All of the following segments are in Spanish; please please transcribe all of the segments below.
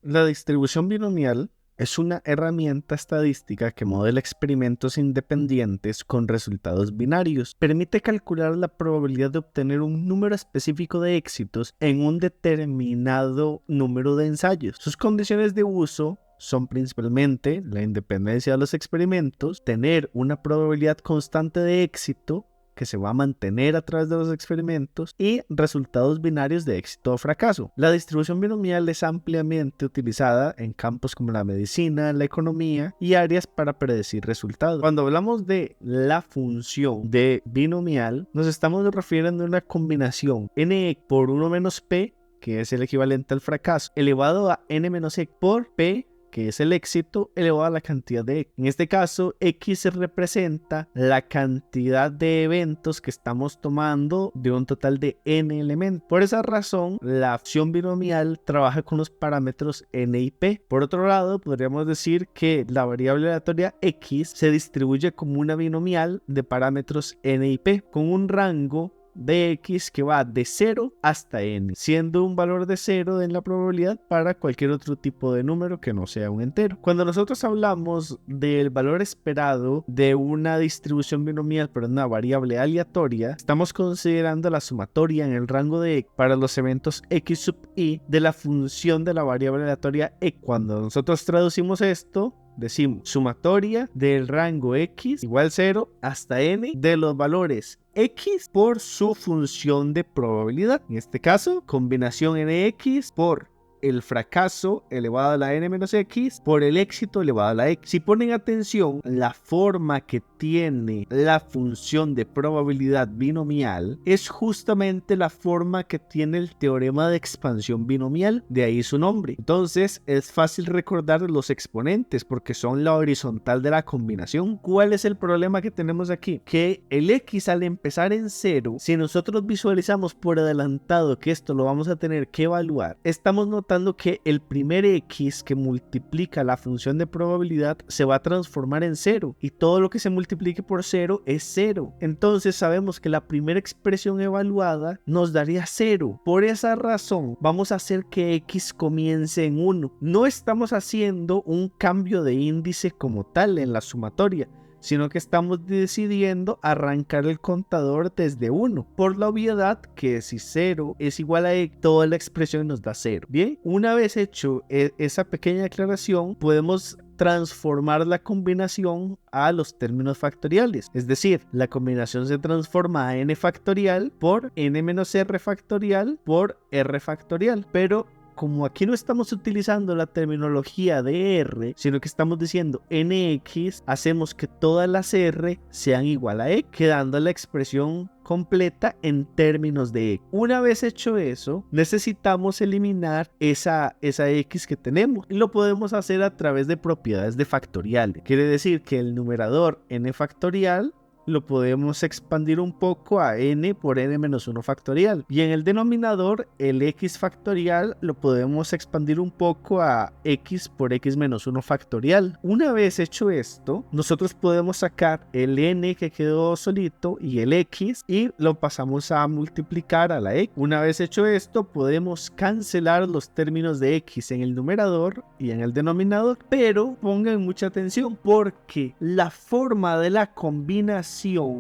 La distribución binomial es una herramienta estadística que modela experimentos independientes con resultados binarios. Permite calcular la probabilidad de obtener un número específico de éxitos en un determinado número de ensayos. Sus condiciones de uso son principalmente la independencia de los experimentos, tener una probabilidad constante de éxito que se va a mantener a través de los experimentos y resultados binarios de éxito o fracaso. La distribución binomial es ampliamente utilizada en campos como la medicina, la economía y áreas para predecir resultados. Cuando hablamos de la función de binomial, nos estamos refiriendo a una combinación n por 1 menos p, que es el equivalente al fracaso, elevado a n menos e por p, que es el éxito, elevado a la cantidad de X. En este caso, X representa la cantidad de eventos que estamos tomando de un total de n elementos. Por esa razón, la función binomial trabaja con los parámetros n y p. Por otro lado, podríamos decir que la variable aleatoria X se distribuye como una binomial de parámetros n y p, con un rango de X que va de 0 hasta n, siendo un valor de 0 en la probabilidad para cualquier otro tipo de número que no sea un entero. Cuando nosotros hablamos del valor esperado de una distribución binomial para una variable aleatoria, estamos considerando la sumatoria en el rango de X para los eventos X sub i de la función de la variable aleatoria X. Cuando nosotros traducimos esto, decimos sumatoria del rango X igual 0 hasta n de los valores X por su función de probabilidad. En este caso, combinación nx por el fracaso elevado a la n menos x por el éxito elevado a la x. Si ponen atención, la forma que tiene la función de probabilidad binomial es justamente la forma que tiene el teorema de expansión binomial, de ahí su nombre. Entonces es fácil recordar los exponentes porque son la horizontal de la combinación. ¿Cuál es el problema que tenemos aquí? Que el x al empezar en 0, si nosotros visualizamos por adelantado que esto lo vamos a tener que evaluar, estamos notando que el primer x que multiplica la función de probabilidad se va a transformar en 0 y todo lo que se multiplique por 0 es 0. Entonces sabemos que la primera expresión evaluada nos daría 0. Por esa razón vamos a hacer que x comience en 1. No estamos haciendo un cambio de índice como tal en la sumatoria, sino que estamos decidiendo arrancar el contador desde 1, por la obviedad que si 0 es igual a X, toda la expresión nos da 0. Bien, una vez hecho esa pequeña aclaración, podemos transformar la combinación a los términos factoriales, es decir, la combinación se transforma a n factorial por n menos r factorial por r factorial, pero como aquí no estamos utilizando la terminología de R, sino que estamos diciendo nx, hacemos que todas las R sean igual a X, quedando la expresión completa en términos de X. Una vez hecho eso, necesitamos eliminar esa X que tenemos y lo podemos hacer a través de propiedades de factoriales. Quiere decir que el numerador n factorial lo podemos expandir un poco a n por n menos 1 factorial. Y en el denominador, el x factorial lo podemos expandir un poco a x por x menos 1 factorial. Una vez hecho esto, nosotros podemos sacar el n que quedó solito y el x y lo pasamos a multiplicar a la x. Una vez hecho esto, podemos cancelar los términos de x en el numerador y en el denominador, pero pongan mucha atención porque la forma de la combinación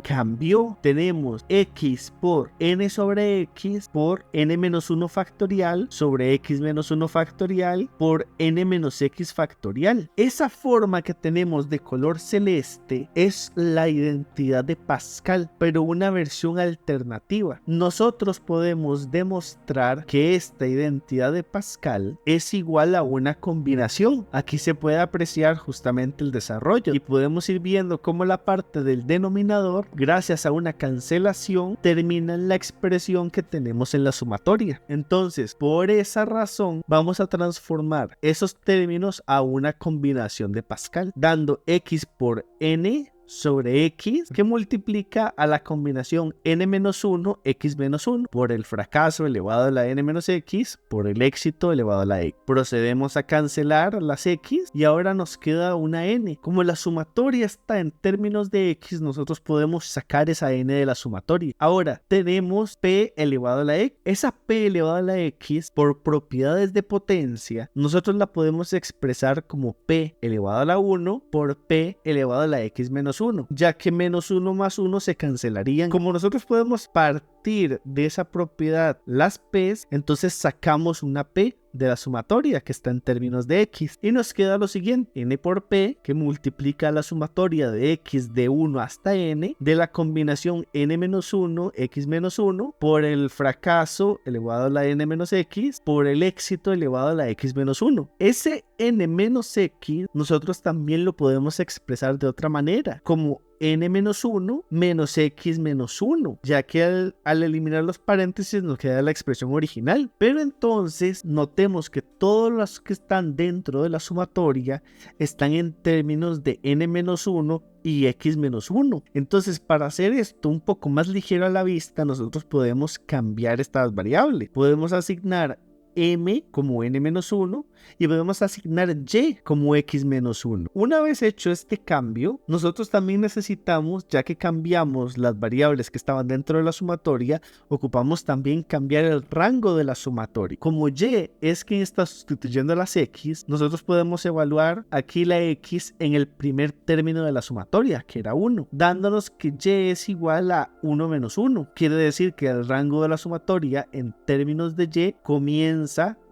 cambió. Tenemos x por n sobre x por n menos 1 factorial sobre x menos 1 factorial por n menos x factorial. Esa forma que tenemos de color celeste es la identidad de Pascal, pero una versión alternativa. Nosotros podemos demostrar que esta identidad de Pascal es igual a una combinación. Aquí se puede apreciar justamente el desarrollo y podemos ir viendo cómo la parte del denominador, gracias a una cancelación, termina en la expresión que tenemos en la sumatoria. Entonces, por esa razón, vamos a transformar esos términos a una combinación de Pascal, dando x por n sobre x que multiplica a la combinación n-1, x-1 por el fracaso elevado a la n-x por el éxito elevado a la x. Procedemos a cancelar las x y ahora nos queda una n. Como la sumatoria está en términos de x, nosotros podemos sacar esa n de la sumatoria. Ahora tenemos p elevado a la x. Esa p elevado a la x, por propiedades de potencia, nosotros la podemos expresar como p elevado a la 1 por p elevado a la x-1, ya que menos 1 más 1 se cancelarían. Como nosotros podemos partir de esa propiedad las p's, entonces sacamos una p de la sumatoria que está en términos de x y nos queda lo siguiente: n por p, que multiplica la sumatoria de x de 1 hasta n de la combinación n-1, x-1 por el fracaso elevado a la n-x por el éxito elevado a la x-1. Ese n-x nosotros también lo podemos expresar de otra manera, como n-1 menos x-1, ya que al eliminar los paréntesis nos queda la expresión original. Pero entonces notemos que todos los que están dentro de la sumatoria están en términos de n-1 y x-1. Entonces, para hacer esto un poco más ligero a la vista, nosotros podemos cambiar estas variables. Podemos asignar m como n-1 y podemos asignar y como x-1. Una vez hecho este cambio, nosotros también necesitamos, ya que cambiamos las variables que estaban dentro de la sumatoria, ocupamos también cambiar el rango de la sumatoria. Como y es quien está sustituyendo las x, nosotros podemos evaluar aquí la x en el primer término de la sumatoria, que era 1, dándonos que y es igual a 1 menos 1. Quiere decir que el rango de la sumatoria en términos de y comienza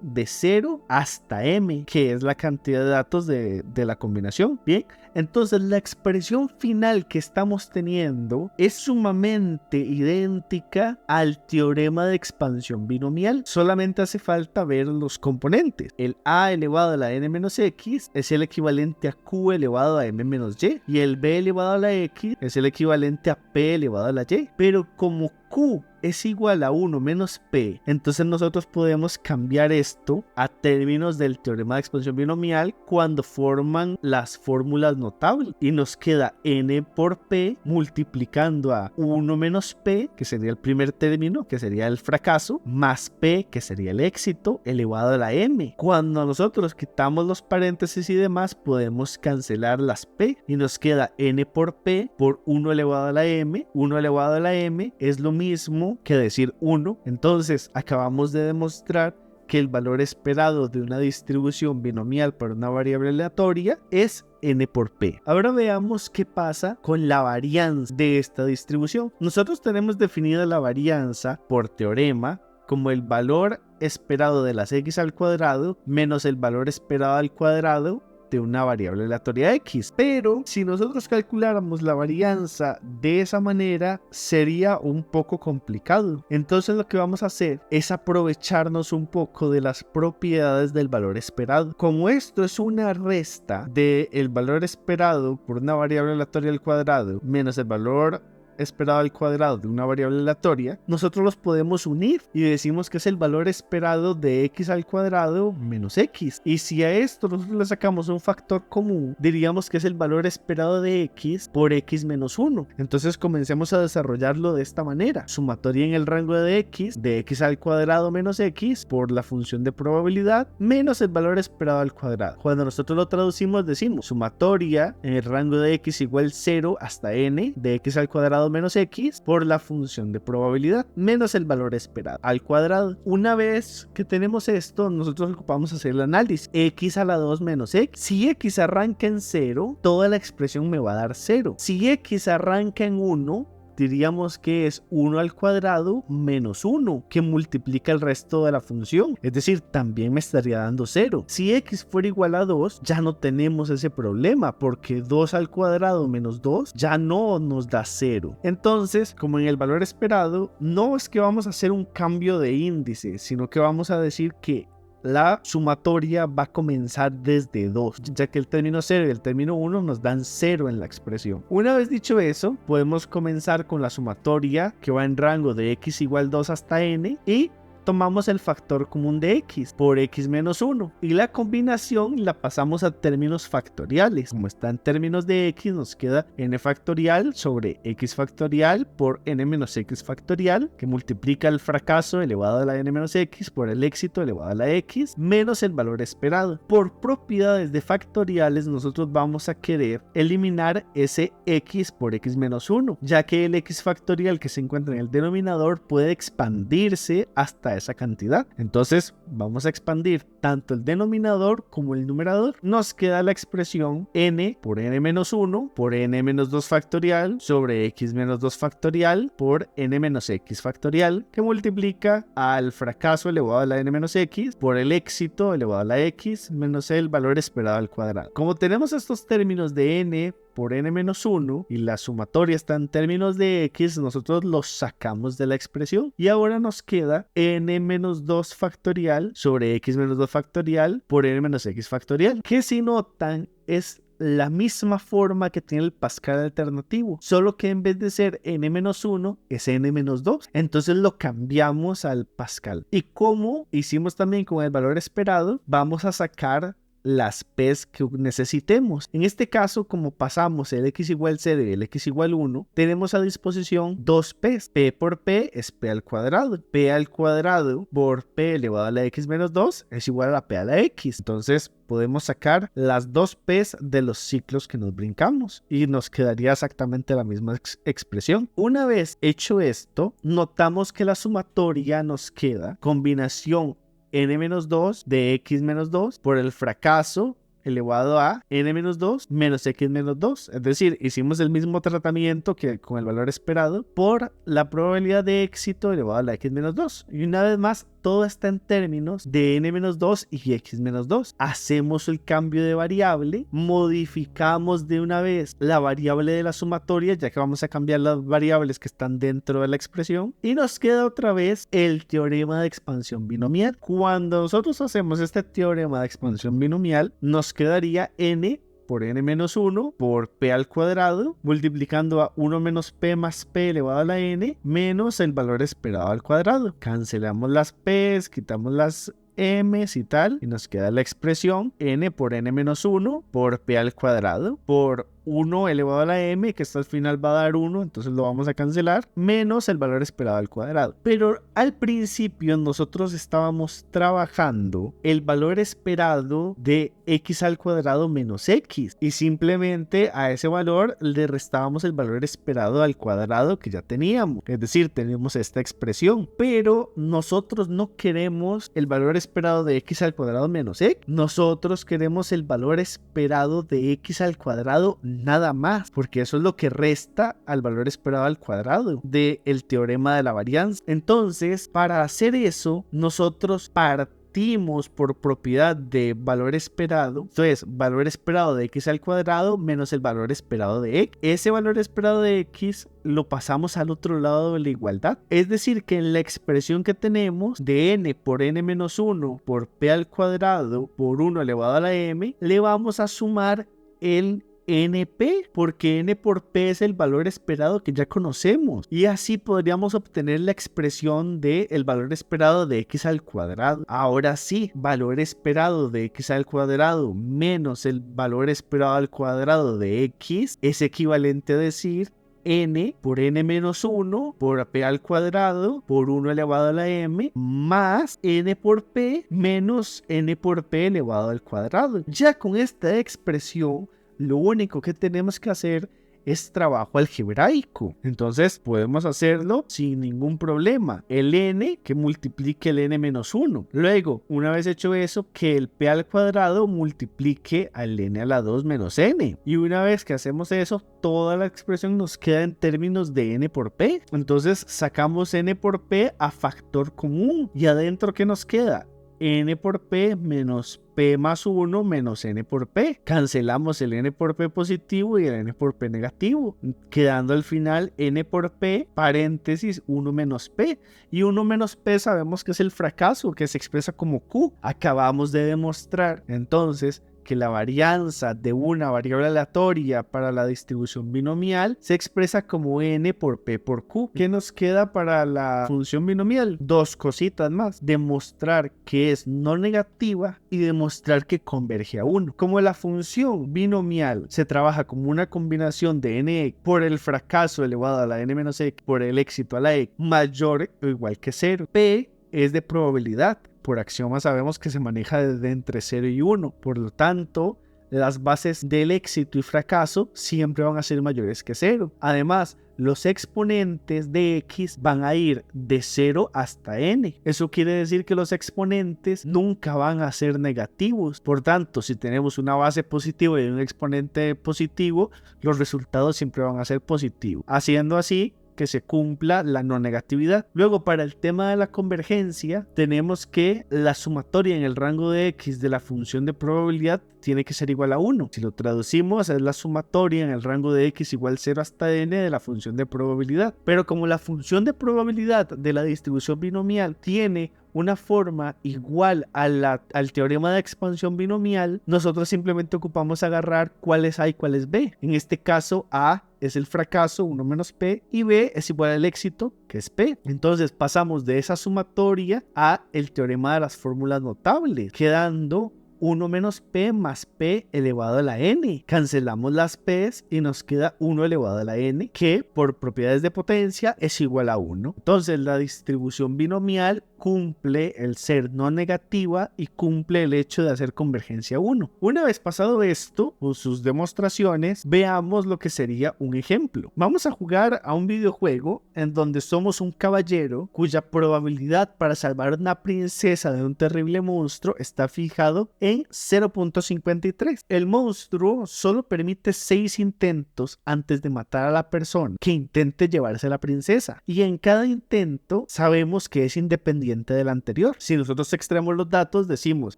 de 0 hasta m, que es la cantidad de datos de la combinación. Bien, entonces la expresión final que estamos teniendo es sumamente idéntica al teorema de expansión binomial. Solamente hace falta ver los componentes. El a elevado a la n-x es el equivalente a q elevado a m-y, y el b elevado a la x es el equivalente a p elevado a la y. Pero como q es igual a 1 menos p, entonces nosotros podemos cambiar esto a términos del teorema de expansión binomial cuando forman las fórmulas notables, y nos queda n por p multiplicando a 1 menos p, que sería el primer término, que sería el fracaso, más p, que sería el éxito, elevado a la m. Cuando nosotros quitamos los paréntesis y demás, podemos cancelar las p y nos queda n por p por 1 elevado a la m. 1 elevado a la m es lo mismo que decir 1. Entonces acabamos de demostrar que el valor esperado de una distribución binomial para una variable aleatoria es n por p. Ahora veamos qué pasa con la varianza de esta distribución. Nosotros tenemos definida la varianza por teorema como el valor esperado de las x al cuadrado menos el valor esperado al cuadrado de una variable aleatoria x. Pero si nosotros calculáramos la varianza de esa manera, sería un poco complicado. Entonces lo que vamos a hacer es aprovecharnos un poco de las propiedades del valor esperado. Como esto es una resta del valor esperado por una variable aleatoria al cuadrado menos el valor esperado al cuadrado de una variable aleatoria, nosotros los podemos unir y decimos que es el valor esperado de x al cuadrado menos x. Y si a esto nosotros le sacamos un factor común, diríamos que es el valor esperado de x por x menos 1. Entonces comencemos a desarrollarlo de esta manera: sumatoria en el rango de x al cuadrado menos x por la función de probabilidad menos el valor esperado al cuadrado. Cuando nosotros lo traducimos, decimos sumatoria en el rango de x igual 0 hasta n de x al cuadrado menos x por la función de probabilidad menos el valor esperado al cuadrado. Una vez que tenemos esto, nosotros ocupamos hacer el análisis: x a la 2 menos x. Si x arranca en 0, toda la expresión me va a dar 0. Si x arranca en 1, diríamos que es 1 al cuadrado menos 1, que multiplica el resto de la función, es decir, también me estaría dando 0. Si x fuera igual a 2, ya no tenemos ese problema, porque 2 al cuadrado menos 2 ya no nos da 0. Entonces, como en el valor esperado, no es que vamos a hacer un cambio de índice, sino que vamos a decir que la sumatoria va a comenzar desde 2, ya que el término 0 y el término 1 nos dan 0 en la expresión. Una vez dicho eso, podemos comenzar con la sumatoria que va en rango de x igual 2 hasta n, y tomamos el factor común de x por x menos 1 y la combinación la pasamos a términos factoriales. Como está en términos de x, nos queda n factorial sobre x factorial por n menos x factorial, que multiplica el fracaso elevado a la n menos x por el éxito elevado a la x menos el valor esperado. Por propiedades de factoriales, nosotros vamos a querer eliminar ese x por x menos 1, ya que el x factorial que se encuentra en el denominador puede expandirse hasta esa cantidad. Entonces vamos a expandir tanto el denominador como el numerador. Nos queda la expresión n por n menos 1 por n menos 2 factorial sobre x menos 2 factorial por n menos x factorial, que multiplica al fracaso elevado a la n menos x por el éxito elevado a la x menos el valor esperado al cuadrado. Como tenemos estos términos de n por n menos 1 y la sumatoria está en términos de x, nosotros los sacamos de la expresión y ahora nos queda n menos 2 factorial sobre x menos 2 factorial por n menos x factorial, que si notan es la misma forma que tiene el Pascal alternativo, solo que en vez de ser n-1 es n-2. Entonces lo cambiamos al Pascal. Y como hicimos también con el valor esperado, vamos a sacar las p's que necesitemos. En este caso, como pasamos el x igual 0 y el x igual 1, tenemos a disposición dos p's. P por p es p al cuadrado. P al cuadrado por p elevado a la x menos 2 es igual a la p a la x. Entonces podemos sacar las dos p's de los ciclos que nos brincamos y nos quedaría exactamente la misma expresión. Una vez hecho esto, notamos que la sumatoria nos queda combinación n-2 de x-2 por el fracaso elevado a n-2 menos x-2. Es decir, hicimos el mismo tratamiento que con el valor esperado por la probabilidad de éxito elevado a la x-2. Y una vez más, todo está en términos de n-2 y x-2. Hacemos el cambio de variable, modificamos de una vez la variable de la sumatoria, ya que vamos a cambiar las variables que están dentro de la expresión, y nos queda otra vez el teorema de expansión binomial. Cuando nosotros hacemos este teorema de expansión binomial, nos quedaría n por n-1 por p al cuadrado, multiplicando a 1 menos p más p elevado a la n, menos el valor esperado al cuadrado. Cancelamos las p's, quitamos las m's y tal, y nos queda la expresión n por n-1 por p al cuadrado, por 1 elevado a la m, que esto al final va a dar 1, entonces lo vamos a cancelar, menos el valor esperado al cuadrado. Pero al principio nosotros estábamos trabajando el valor esperado de x al cuadrado menos x, y simplemente a ese valor le restábamos el valor esperado al cuadrado que ya teníamos, es decir, tenemos esta expresión. Pero nosotros no queremos el valor esperado de x al cuadrado menos x, nosotros queremos el valor esperado de x al cuadrado nada más, porque eso es lo que resta al valor esperado al cuadrado del teorema de la varianza. Entonces, para hacer eso, nosotros partimos por propiedad de valor esperado. Entonces, valor esperado de x al cuadrado menos el valor esperado de x. Ese valor esperado de x lo pasamos al otro lado de la igualdad. Es decir, que en la expresión que tenemos de n por n-1 por p al cuadrado por 1 elevado a la m, le vamos a sumar el NP, porque n por p es el valor esperado que ya conocemos, y así podríamos obtener la expresión de el valor esperado de x al cuadrado. Ahora sí, valor esperado de x al cuadrado menos el valor esperado al cuadrado de x es equivalente a decir n por n-1 por p al cuadrado por 1 elevado a la m más n por p menos n por p elevado al cuadrado. Ya con esta expresión, lo único que tenemos que hacer es trabajo algebraico. Entonces podemos hacerlo sin ningún problema. El n que multiplique el n-1. Luego, una vez hecho eso, que el p al cuadrado multiplique al n a la 2 menos n. Y una vez que hacemos eso, toda la expresión nos queda en términos de n por p. Entonces sacamos n por p a factor común. ¿Y adentro qué nos queda? N por p menos p más 1 menos n por p. Cancelamos el n por p positivo y el n por p negativo, quedando al final n por p, paréntesis, 1 menos p. Y 1 menos p sabemos que es el fracaso, que se expresa como q. Acabamos de demostrar entonces que la varianza de una variable aleatoria para la distribución binomial se expresa como n por p por q. ¿Qué nos queda para la función binomial? Dos cositas más: demostrar que es no negativa y demostrar que converge a 1. Como la función binomial se trabaja como una combinación de n por el fracaso elevado a la n menos x por el éxito a la x mayor o igual que 0, p es de probabilidad. Por axioma sabemos que se maneja desde entre 0 y 1. Por lo tanto, las bases del éxito y fracaso siempre van a ser mayores que 0. Además, los exponentes de x van a ir de 0 hasta n. Eso quiere decir que los exponentes nunca van a ser negativos. Por tanto, si tenemos una base positiva y un exponente positivo, los resultados siempre van a ser positivos. Haciendo así que se cumpla la no negatividad. Luego, para el tema de la convergencia, tenemos que la sumatoria en el rango de x de la función de probabilidad tiene que ser igual a 1. Si lo traducimos, es la sumatoria en el rango de x igual 0 hasta n de la función de probabilidad. Pero como la función de probabilidad de la distribución binomial tiene una forma igual al teorema de expansión binomial, nosotros simplemente ocupamos agarrar cuál es A y cuál es B. En este caso, A es el fracaso, 1 menos P, y B es igual al éxito, que es P. Entonces pasamos de esa sumatoria a el teorema de las fórmulas notables, quedando 1 menos P más P elevado a la N. Cancelamos las P's y nos queda 1 elevado a la N, que por propiedades de potencia es igual a 1. Entonces la distribución binomial cumple el ser no negativa y cumple el hecho de hacer convergencia a 1. Una vez pasado esto, con sus demostraciones, veamos lo que sería un ejemplo. Vamos a jugar a un videojuego en donde somos un caballero cuya probabilidad para salvar a una princesa de un terrible monstruo está fijado en 0.53. El monstruo solo permite 6 intentos antes de matar a la persona que intente llevarse a la princesa, y en cada intento sabemos que es independiente del anterior. Si nosotros extraemos los datos, decimos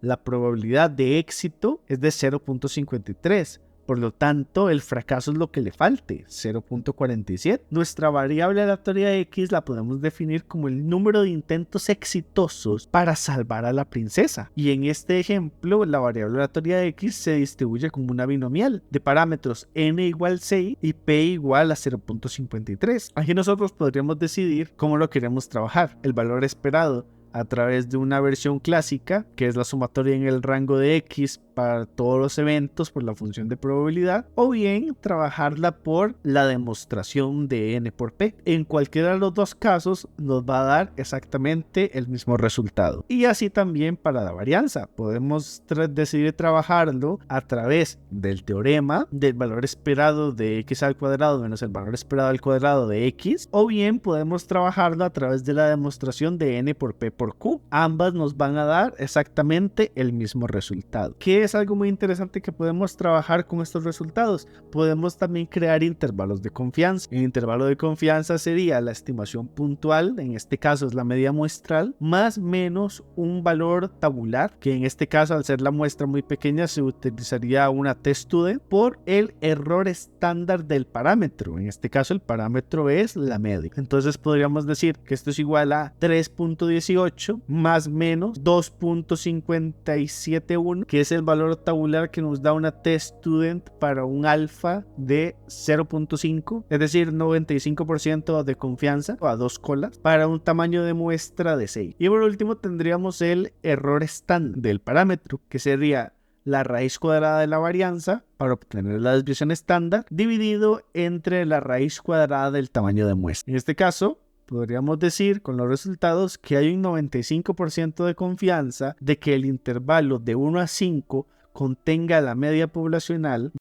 la probabilidad de éxito es de 0.53. Por lo tanto, el fracaso es lo que le falte, 0.47. Nuestra variable aleatoria x la podemos definir como el número de intentos exitosos para salvar a la princesa. Y en este ejemplo, la variable aleatoria x se distribuye como una binomial de parámetros n igual 6 y p igual a 0.53. Aquí nosotros podríamos decidir cómo lo queremos trabajar. El valor esperado a través de una versión clásica, que es la sumatoria en el rango de x para todos los eventos por la función de probabilidad, o bien trabajarla por la demostración de n por p. En cualquiera de los dos casos nos va a dar exactamente el mismo resultado. Y así también para la varianza, podemos decidir trabajarlo a través del teorema del valor esperado de x al cuadrado menos el valor esperado al cuadrado de x, o bien podemos trabajarlo a través de la demostración de n por p por q. Ambas nos van a dar exactamente el mismo resultado. ¿Qué es algo muy interesante que podemos trabajar con estos resultados? Podemos también crear intervalos de confianza. El intervalo de confianza sería la estimación puntual, en este caso es la media muestral, más menos un valor tabular, que en este caso al ser la muestra muy pequeña se utilizaría una t-student, por el error estándar del parámetro. En este caso el parámetro es la media. Entonces podríamos decir que esto es igual a 3.18 más menos 2.571, que es el valor tabular que nos da una t-student para un alfa de 0.5, es decir, 95% de confianza a 2 colas para un tamaño de muestra de 6. Y por último tendríamos el error estándar del parámetro, que sería la raíz cuadrada de la varianza para obtener la desviación estándar dividido entre la raíz cuadrada del tamaño de muestra. En este caso, podríamos decir con los resultados que hay un 95% de confianza de que el intervalo de 1 a 5 contenga la media poblacional